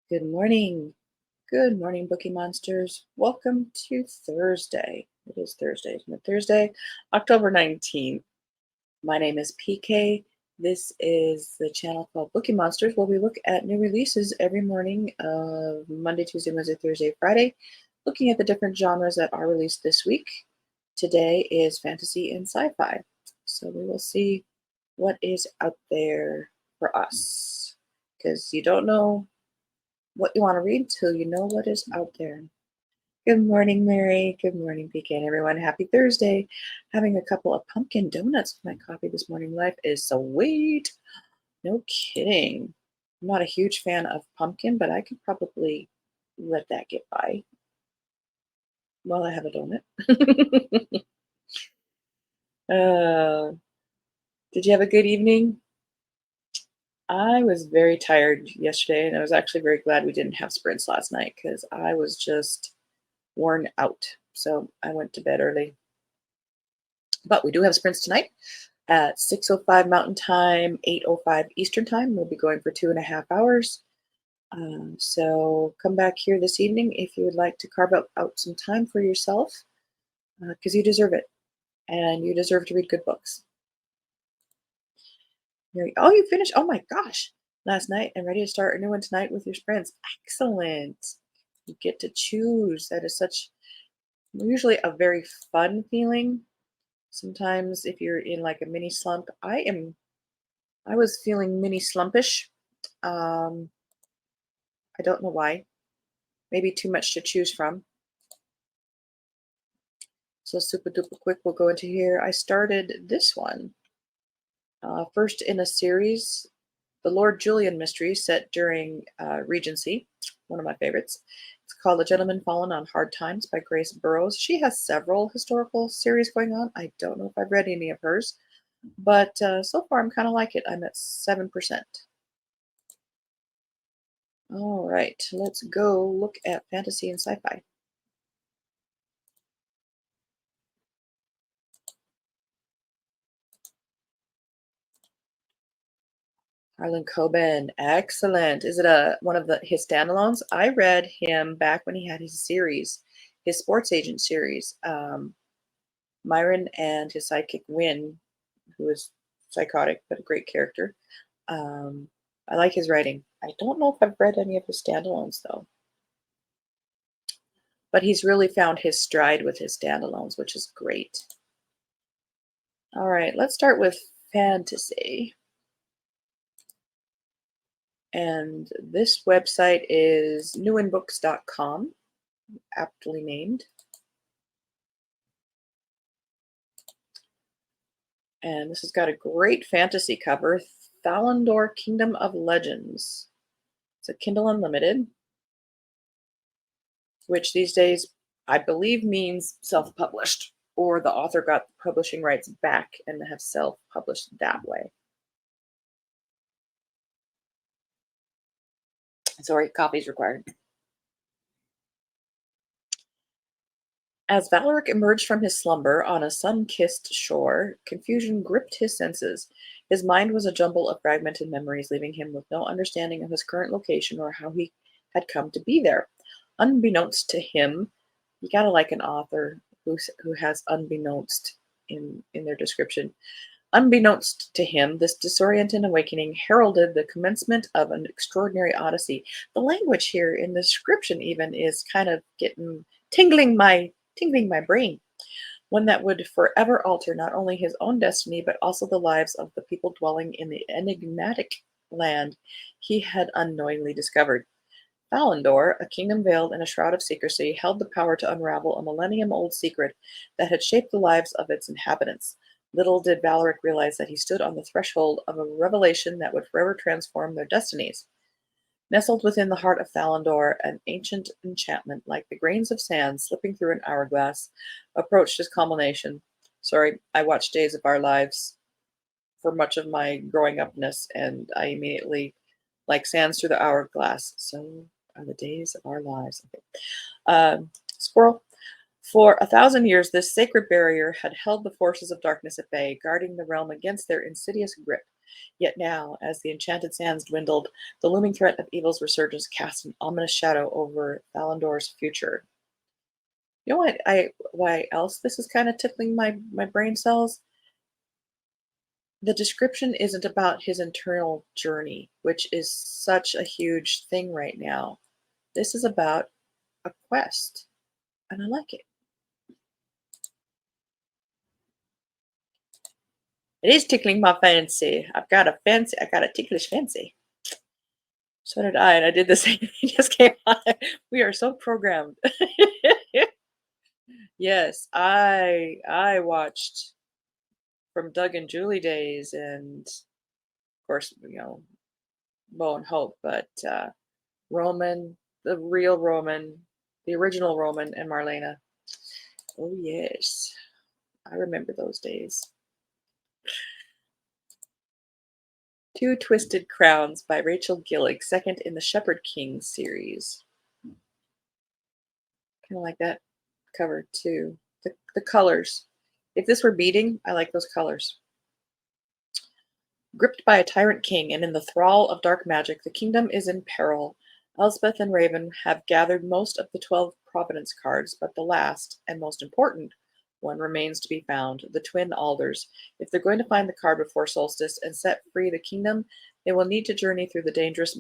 Good morning. Good morning, Bookie Monsters. Welcome to Thursday. It is Thursday, isn't it? Thursday, October 19th. My name is PK. This is the channel called Bookie Monsters, where we look at new releases every morning of Monday, Tuesday, Wednesday, Thursday, Friday, looking at the different genres that are released this week. Today is fantasy and sci-fi. So we will see what is out there for us. Because you don't know what you want to read till you know what is out there. Good morning, Mary. Good morning, Pecan, everyone. Happy Thursday. Having a couple of pumpkin donuts with my coffee this morning. Life is sweet. No kidding. I'm not a huge fan of pumpkin, but I could probably let that get by while I have a donut. uh, did you have a good evening? I was very tired yesterday, and I was actually very glad we didn't have sprints last night because I was just worn out. So I went to bed early. But we do have sprints tonight at 6:05 Mountain Time, 8:05 Eastern Time. We'll be going for 2.5 hours. So come back here this evening if you would like to carve out some time for yourself, because you deserve it, and you deserve to read good books. Oh, you finished? Oh my gosh, last night, and ready to start a new one tonight with your sprints. Excellent. You get to choose. That is such usually a very fun feeling. Sometimes if you're in like a mini slump, I was feeling mini slumpish. Um, I don't know why. Maybe too much to choose from. So super duper quick, we'll go into here. I started this one first in a series, the Lord Julian mystery set during Regency, one of my favorites. It's called A Gentleman Fallen on Hard Times by Grace Burrows. She has several historical series going on. I don't know if I've read any of hers, but so far I'm kind of like it. I'm at 7%. All right, let's go look at fantasy and sci-fi. Harlan Coben, excellent. Is it one of his standalones? I read him back when he had his series, his sports agent series. Myron and his sidekick Win, who is psychotic but a great character. I like his writing. I don't know if I've read any of his standalones though, but he's really found his stride with his standalones, which is great. All right, let's start with fantasy. And this website is newinbooks.com, aptly named. And this has got a great fantasy cover, Thalandor Kingdom of Legends. It's a Kindle Unlimited, which these days I believe means self-published, or the author got the publishing rights back and have self-published that way. Sorry, copies required. As Valeric emerged from his slumber on a sun-kissed shore, confusion gripped his senses. His mind was a jumble of fragmented memories, leaving him with no understanding of his current location or how he had come to be there. Unbeknownst to him, you gotta like an author who has unbeknownst in their description. Unbeknownst to him, this disorienting awakening heralded the commencement of an extraordinary odyssey. The language here in the description even is kind of getting tingling my brain. One that would forever alter not only his own destiny, but also the lives of the people dwelling in the enigmatic land he had unknowingly discovered. Falandor, a kingdom veiled in a shroud of secrecy, held the power to unravel a millennium-old secret that had shaped the lives of its inhabitants. Little did Valeric realize that he stood on the threshold of a revelation that would forever transform their destinies. Nestled within the heart of Thalandor, an ancient enchantment, like the grains of sand slipping through an hourglass, approached its culmination. Sorry, I watched Days of Our Lives for much of my growing upness, and I immediately, like sands through the hourglass, so are the days of our lives. Okay. Squirrel. For 1,000 years, this sacred barrier had held the forces of darkness at bay, guarding the realm against their insidious grip. Yet now, as the enchanted sands dwindled, the looming threat of evil's resurgence cast an ominous shadow over Thalandor's future. You know what? Why else this is kind of tickling my brain cells? The description isn't about his internal journey, which is such a huge thing right now. This is about a quest, and I like it. It is tickling my fancy. I got a ticklish fancy. So did I, and I did the same thing just came on. We are so programmed. Yes, I watched from Doug and Julie days and of course, Bo and Hope, but Roman, the real Roman, the original Roman and Marlena. Oh yes. I remember those days. Two Twisted Crowns by Rachel Gillig, second in the Shepherd King series. Kind of like that cover too. The colors. If this were beading, I like those colors. Gripped by a tyrant king and in the thrall of dark magic, the kingdom is in peril. Elspeth and Raven have gathered most of the 12 Providence cards, but the last, and most important, one remains to be found, the Twin Alders. If they're going to find the card before solstice and set free the kingdom, they will need to journey through the dangerous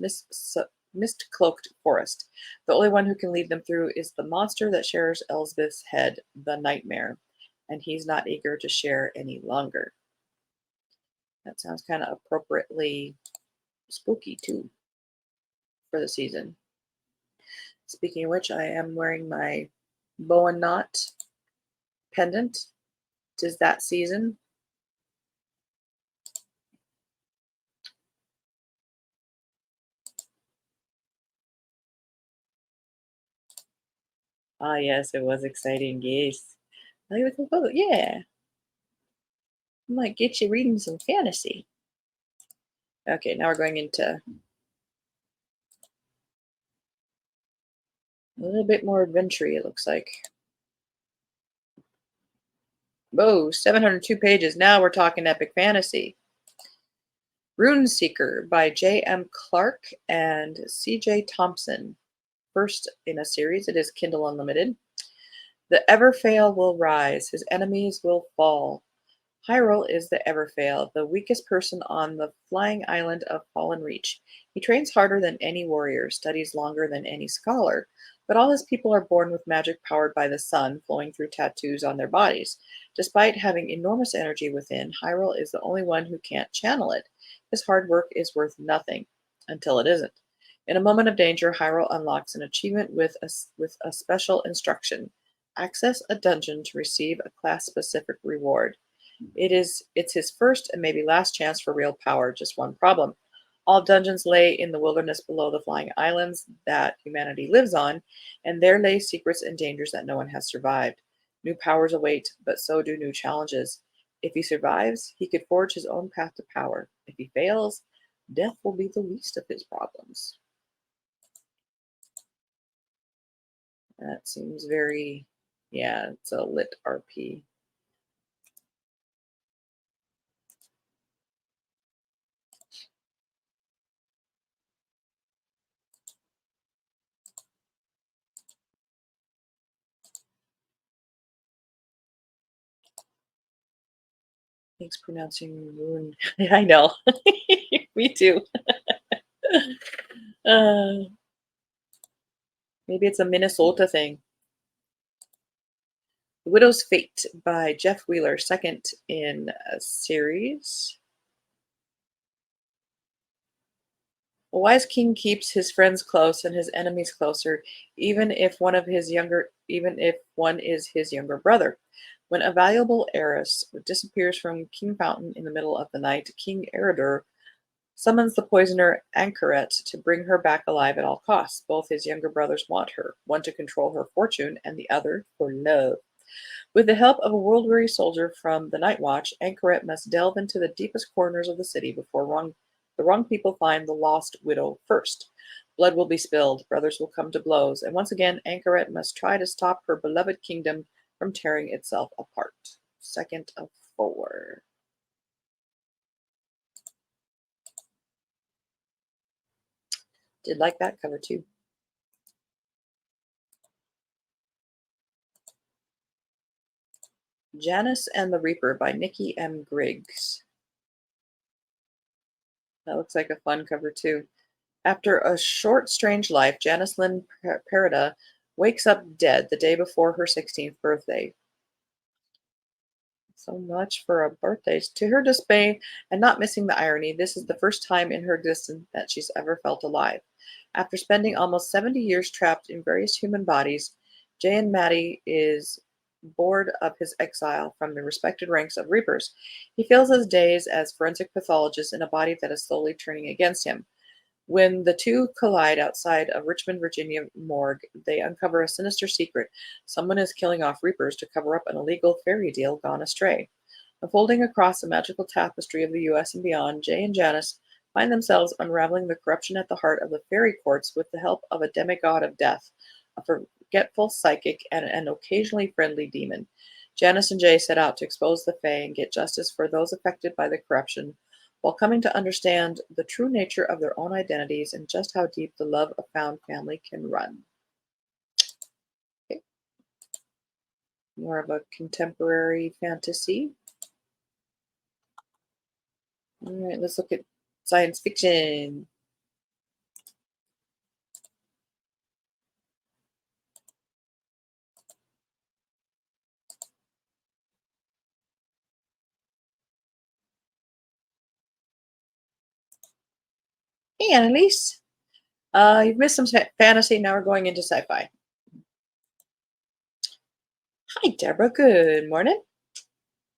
mist-cloaked forest. The only one who can lead them through is the monster that shares Elspeth's head, the Nightmare, and he's not eager to share any longer. That sounds kind of appropriately spooky too for the season. Speaking of which, I am wearing my bow and knot pendant. 'Tis that season. Ah, yes, it was exciting. Yes. Yeah. I might get you reading some fantasy. Okay, now we're going into a little bit more adventure, it looks like. Whoa, 702 pages. Now we're talking epic fantasy. Rune Seeker by J.M. Clark and C.J. Thompson. First in a series, it is Kindle Unlimited. The Everfail will rise, his enemies will fall. Hyrule is the Everfail, the weakest person on the flying island of Fallen Reach. He trains harder than any warrior, studies longer than any scholar, but all his people are born with magic powered by the sun flowing through tattoos on their bodies. Despite having enormous energy within, Hyrule is the only one who can't channel it. His hard work is worth nothing, until it isn't. In a moment of danger, Hyrule unlocks an achievement with a special instruction. Access a dungeon to receive a class-specific reward. It's his first and maybe last chance for real power. Just one problem. All dungeons lay in the wilderness below the flying islands that humanity lives on, and there lay secrets and dangers that no one has survived. New powers await, but so do new challenges. If he survives, he could forge his own path to power. If he fails, death will be the least of his problems. That seems very, yeah, it's a lit RP. Thanks pronouncing ruin. I know. Me too. Uh, maybe it's a Minnesota thing. The Widow's Fate by Jeff Wheeler, second in a series. A wise king keeps his friends close and his enemies closer, even if one is his younger brother. When a valuable heiress disappears from King Fountain in the middle of the night, King Eridur summons the poisoner Anchoret to bring her back alive at all costs. Both his younger brothers want her, one to control her fortune and the other for love. With the help of a world-weary soldier from the Night Watch, Anchoret must delve into the deepest corners of the city before the wrong people find the lost widow first. Blood will be spilled, brothers will come to blows, and once again Anchoret must try to stop her beloved kingdom from tearing itself apart. Second of 4. Did like that cover too. Janice and the Reaper by Nikki M. Griggs. That looks like a fun cover too. After a short, strange life, Janice Lynn Perida wakes up dead the day before her 16th birthday. So much for a birthday. To her dismay, and not missing the irony, this is the first time in her existence that she's ever felt alive. After spending almost 70 years trapped in various human bodies, Jay and Maddie is bored of his exile from the respected ranks of Reapers. He fills his days as forensic pathologist in a body that is slowly turning against him. When the two collide outside of Richmond, Virginia morgue, they uncover a sinister secret. Someone is killing off Reapers to cover up an illegal fairy deal gone astray. Unfolding across the magical tapestry of the U.S. and beyond, Jay and Janice find themselves unraveling the corruption at the heart of the fairy courts with the help of a demigod of death, a forgetful psychic, and an occasionally friendly demon. Janice and Jay set out to expose the Fae and get justice for those affected by the corruption, while coming to understand the true nature of their own identities and just how deep the love of found family can run. Okay. More of a contemporary fantasy. All right, let's look at science fiction. Hey, Annalise. You've missed some fantasy. Now we're going into sci-fi. Hi, Deborah. Good morning.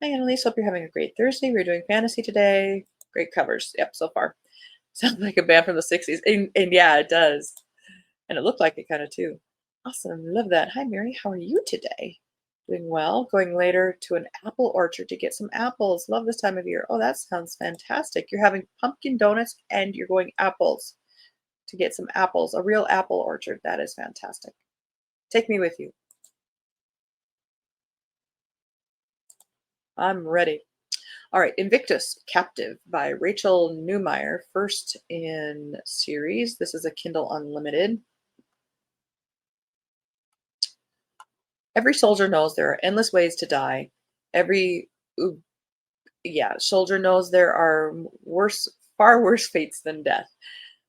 Hi, Annalise. Hope you're having a great Thursday. We're doing fantasy today. Great covers. Yep, so far. Sounds like a band from the 60s. And yeah, it does. And it looked like it kind of too. Awesome. Love that. Hi, Mary. How are you today? Doing well. Going later to an apple orchard to get some apples. Love this time of year. Oh, that sounds fantastic. You're having pumpkin donuts and you're going apples to get some apples. A real apple orchard. That is fantastic. Take me with you. I'm ready. All right, Invictus Captive by Rachel Newmeyer, first in series. This is a Kindle Unlimited. Every soldier knows there are endless ways to die. Every soldier knows there are far worse fates than death.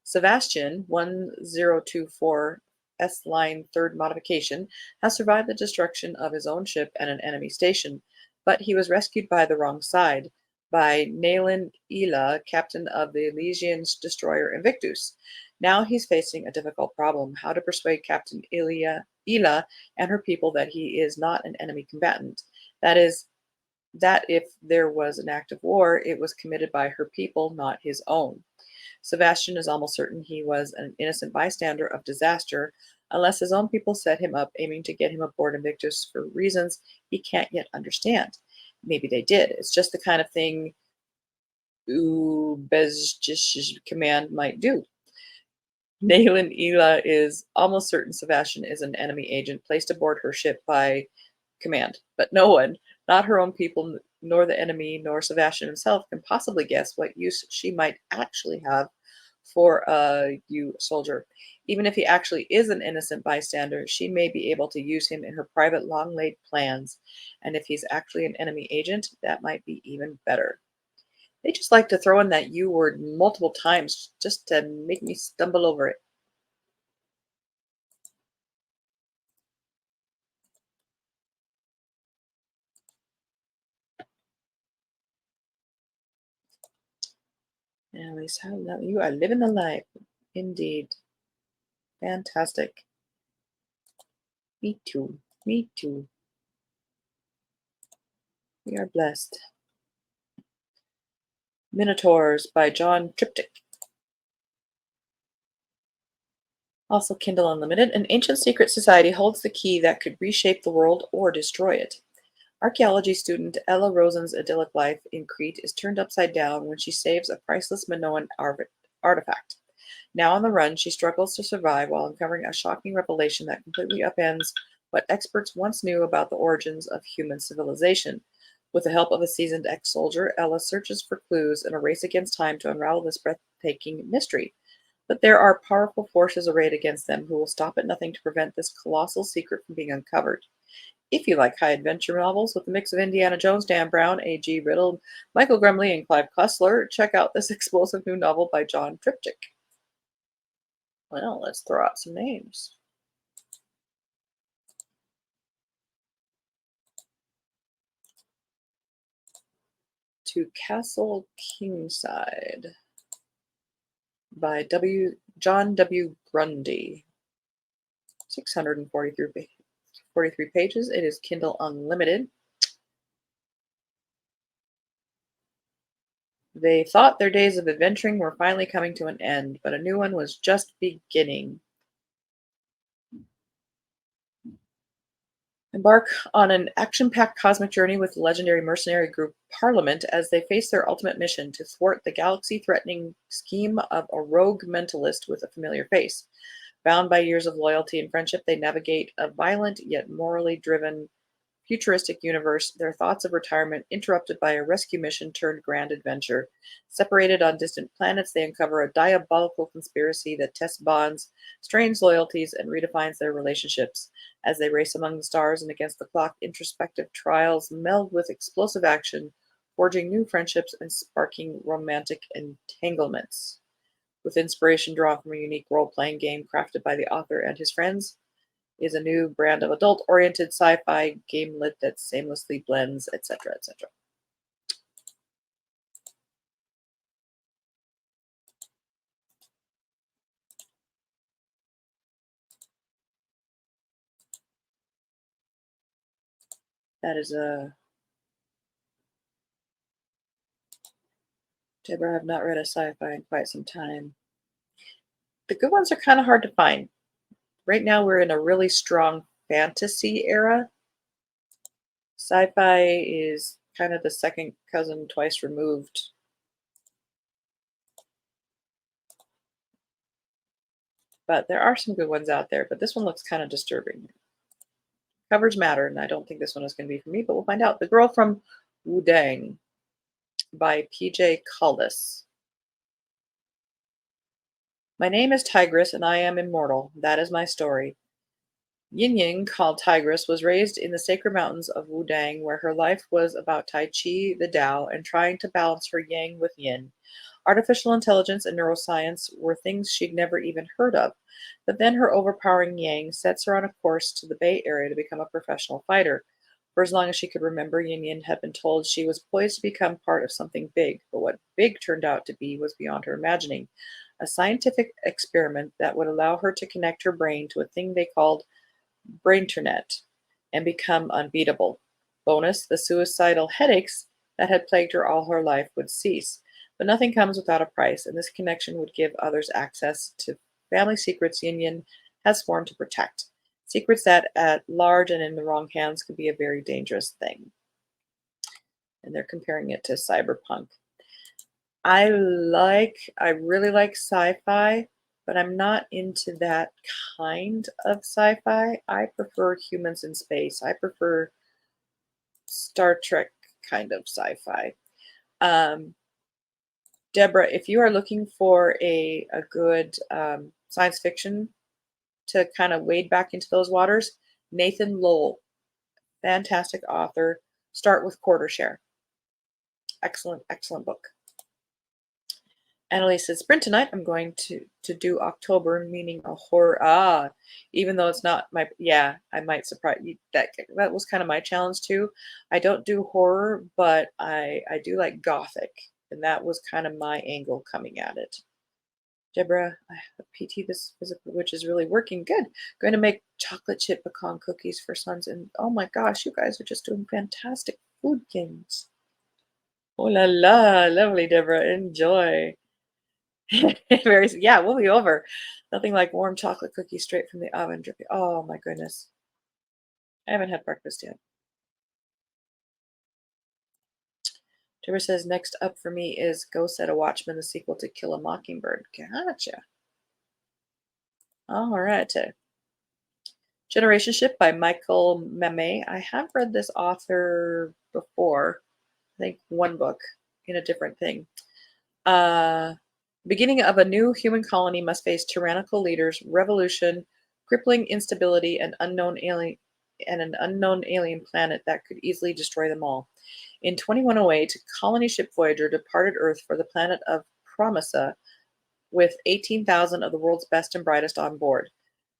Sebastian, 1024 S line third modification, has survived the destruction of his own ship and an enemy station, but he was rescued by the wrong side, by Nayland Ela, captain of the Elysian destroyer Invictus. Now he's facing a difficult problem: how to persuade Captain Ela and her people that he is not an enemy combatant. That is, that if there was an act of war, it was committed by her people, not his own. Sebastian is almost certain he was an innocent bystander of disaster, unless his own people set him up, aiming to get him aboard Invictus for reasons he can't yet understand. Maybe they did. It's just the kind of thing Ubez's command might do. Nayland Ela is almost certain Sebastian is an enemy agent placed aboard her ship by command, but no one, not her own people, nor the enemy, nor Sebastian himself, can possibly guess what use she might actually have for a soldier. Even if he actually is an innocent bystander, she may be able to use him in her private, long laid plans. And if he's actually an enemy agent, that might be even better. They just like to throw in that U word multiple times just to make me stumble over it. Anyways, how you are living the life. Indeed. Fantastic. Me too. Me too. We are blessed. Minotaurs by John Triptych. Also Kindle Unlimited. An ancient secret society holds the key that could reshape the world or destroy it. Archaeology student Ella Rosen's idyllic life in Crete is turned upside down when she saves a priceless Minoan artifact. Now on the run, she struggles to survive while uncovering a shocking revelation that completely upends what experts once knew about the origins of human civilization. With the help of a seasoned ex-soldier, Ella searches for clues in a race against time to unravel this breathtaking mystery. But there are powerful forces arrayed against them who will stop at nothing to prevent this colossal secret from being uncovered. If you like high adventure novels with a mix of Indiana Jones, Dan Brown, A.G. Riddle, Michael Grumley, and Clive Cussler, check out this explosive new novel by John Triptych. Well, let's throw out some names. To Castle Kingside by John W. Grundy. 643 pages. It is Kindle Unlimited. They thought their days of adventuring were finally coming to an end, but a new one was just beginning. Embark on an action-packed cosmic journey with the legendary mercenary group Parliament as they face their ultimate mission to thwart the galaxy-threatening scheme of a rogue mentalist with a familiar face. Bound by years of loyalty and friendship, they navigate a violent yet morally driven futuristic universe, their thoughts of retirement interrupted by a rescue mission turned grand adventure. Separated on distant planets, they uncover a diabolical conspiracy that tests bonds, strains loyalties, and redefines their relationships. As they race among the stars and against the clock, introspective trials meld with explosive action, forging new friendships and sparking romantic entanglements. With inspiration drawn from a unique role playing game crafted by the author and his friends, is a new brand of adult-oriented sci-fi gamelet that seamlessly blends, etc., etc. That is a Deborah. I have not read a sci-fi in quite some time. The good ones are kind of hard to find. Right now, we're in a really strong fantasy era. Sci-fi is kind of the second cousin twice removed. But there are some good ones out there, but this one looks kind of disturbing. Covers matter, and I don't think this one is going to be for me, but we'll find out. The Girl from Wudang by P.J. Caldas. My name is Tigress, and I am immortal. That is my story. Yin Ying, called Tigress, was raised in the sacred mountains of Wudang, where her life was about Tai Chi, the Tao, and trying to balance her yang with yin. Artificial intelligence and neuroscience were things she'd never even heard of, but then her overpowering yang sets her on a course to the Bay Area to become a professional fighter. For as long as she could remember, Yin Yin had been told she was poised to become part of something big, but what big turned out to be was beyond her imagining. A scientific experiment that would allow her to connect her brain to a thing they called Brainternet and become unbeatable. Bonus, the suicidal headaches that had plagued her all her life would cease. But nothing comes without a price, and this connection would give others access to family secrets Yin Yin has sworn to protect. Secrets that, at large and in the wrong hands, could be a very dangerous thing. And they're comparing it to cyberpunk. I really like sci-fi, but I'm not into that kind of sci-fi. I prefer humans in space. I prefer Star Trek kind of sci-fi. Um, Deborah, if you are looking for a good science fiction to kind of wade back into those waters, Nathan Lowell, fantastic author. Start with Quarter Share. Excellent, excellent book. Annalise says, sprint tonight. I'm going to do October, meaning a horror. Even though it's not my, yeah, I might surprise you. That was kind of my challenge too. I don't do horror, but I do like gothic, and that was kind of my angle coming at it. Deborah, I have a PT this physical, which is really working good. Going to make chocolate chip pecan cookies for sons, and oh my gosh, you guys are just doing fantastic food games. Oh la la, lovely, Deborah. Enjoy. Yeah, we'll be over. Nothing like warm chocolate cookies straight from the oven dripping. Oh my goodness. I haven't had breakfast yet. Deborah says, next up for me is Go Set a Watchman, the sequel to Kill a Mockingbird. Gotcha. All right. Generation Ship by Michael Meme. I have read this author before. I think one book in a different thing. Beginning of a new human colony must face tyrannical leaders, revolution, crippling instability, and an unknown alien planet that could easily destroy them all. In 2108, colony ship Voyager departed Earth for the planet of Promissa with 18,000 of the world's best and brightest on board.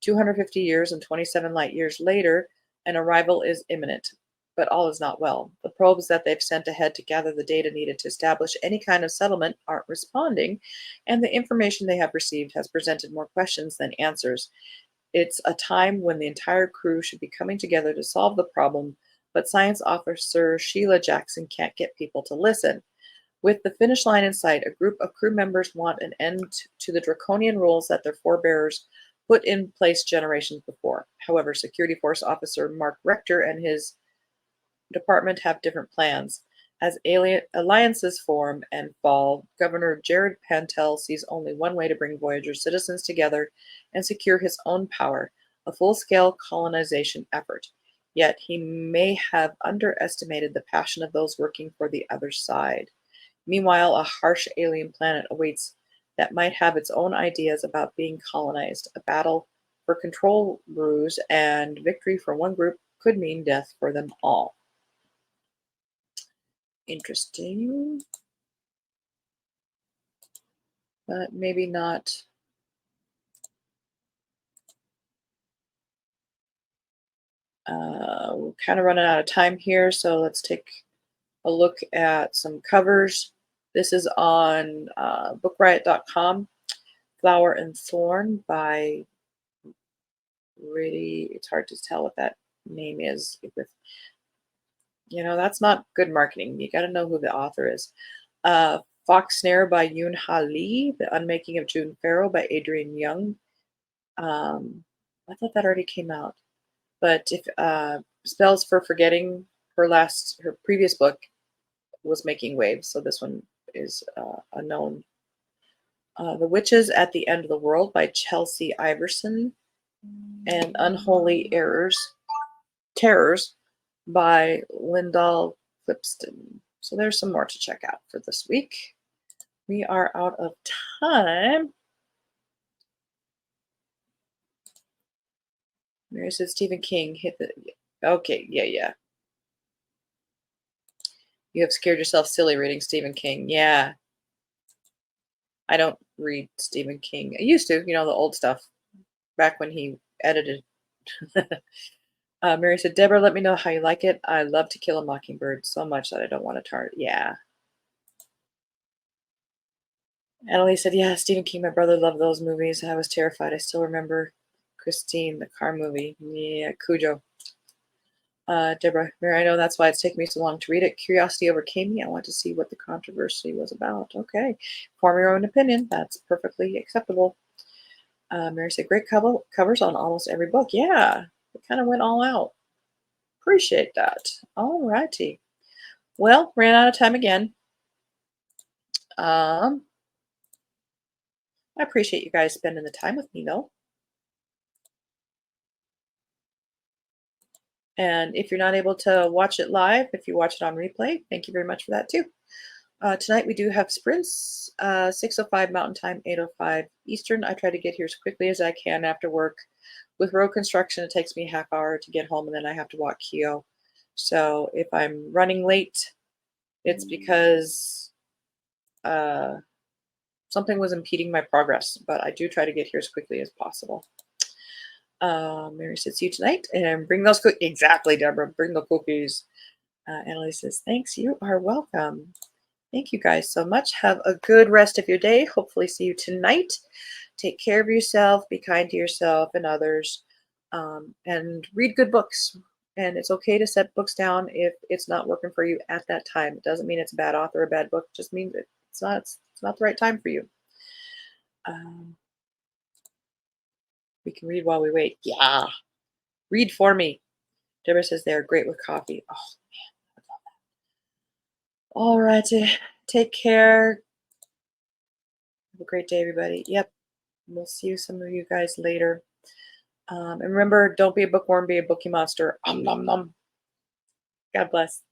250 years and 27 light years later, an arrival is imminent. But all is not well. The probes that they've sent ahead to gather the data needed to establish any kind of settlement aren't responding, and the information they have received has presented more questions than answers. It's a time when the entire crew should be coming together to solve the problem, but Science Officer Sheila Jackson can't get people to listen. With the finish line in sight, a group of crew members want an end to the draconian rules that their forebears put in place generations before. However, Security Force Officer Mark Rector and his department have different plans. As alliances form and fall, Governor Jared Pantel sees only one way to bring Voyager citizens together and secure his own power, a full-scale colonization effort. Yet he may have underestimated the passion of those working for the other side. Meanwhile, a harsh alien planet awaits that might have its own ideas about being colonized. A battle for control brews, and victory for one group could mean death for them all. Interesting, but maybe not. We're kind of running out of time here, so let's take a look at some covers. This is on bookriot.com. Flower and Thorn by really, it's hard to tell what that name is. That's not good marketing. You got to know who the author is. Fox Snare by Yoon Ha Lee. The Unmaking of June Farrow by Adrian Young. I thought that already came out. But if Spells for Forgetting, her previous book was making waves, so this one is unknown. The Witches at the End of the World by Chelsea Iverson, and Unholy Terrors by Lyndall Clipston. So there's some more to check out for this week. We are out of time. Mary said Stephen King hit the... Okay, yeah. You have scared yourself silly reading Stephen King. Yeah. I don't read Stephen King. I used to, the old stuff, back when he edited. Mary said, Deborah, let me know how you like it. I love To Kill a Mockingbird so much that I don't want to target. Yeah. Annalie said, yeah, Stephen King, my brother loved those movies. I was terrified. I still remember Christine, the car movie. Yeah, Cujo. Deborah, Mary, I know that's why it's taken me so long to read it. Curiosity overcame me. I want to see what the controversy was about. Okay. Form your own opinion. That's perfectly acceptable. Mary said, great covers on almost every book. Yeah, it kind of went all out. Appreciate that. All righty. Well, ran out of time again. I appreciate you guys spending the time with me, though. And if you're not able to watch it live, if you watch it on replay, thank you very much for that, too. Tonight we do have sprints, 6:05 Mountain Time, 8:05 Eastern. I try to get here as quickly as I can after work. With road construction, it takes me a half hour to get home, and then I have to walk Keo. So if I'm running late, it's because something was impeding my progress, but I do try to get here as quickly as possible. Mary says, see you tonight, and bring those cookies. Exactly, Deborah, bring the cookies. Annalise says, thanks, you are welcome. Thank you guys so much. Have a good rest of your day. Hopefully see you tonight. Take care of yourself. Be kind to yourself and others. And read good books. And it's okay to set books down if it's not working for you at that time. It doesn't mean it's a bad author or a bad book. It just means it's not the right time for you. We can read while we wait. Yeah. Read for me. Deborah says they're great with coffee. Oh, man. I love that. All righty. Take care. Have a great day, everybody. Yep. We'll see you, some of you guys, later. And remember, don't be a bookworm, be a bookie monster. Nom nom nom. God bless.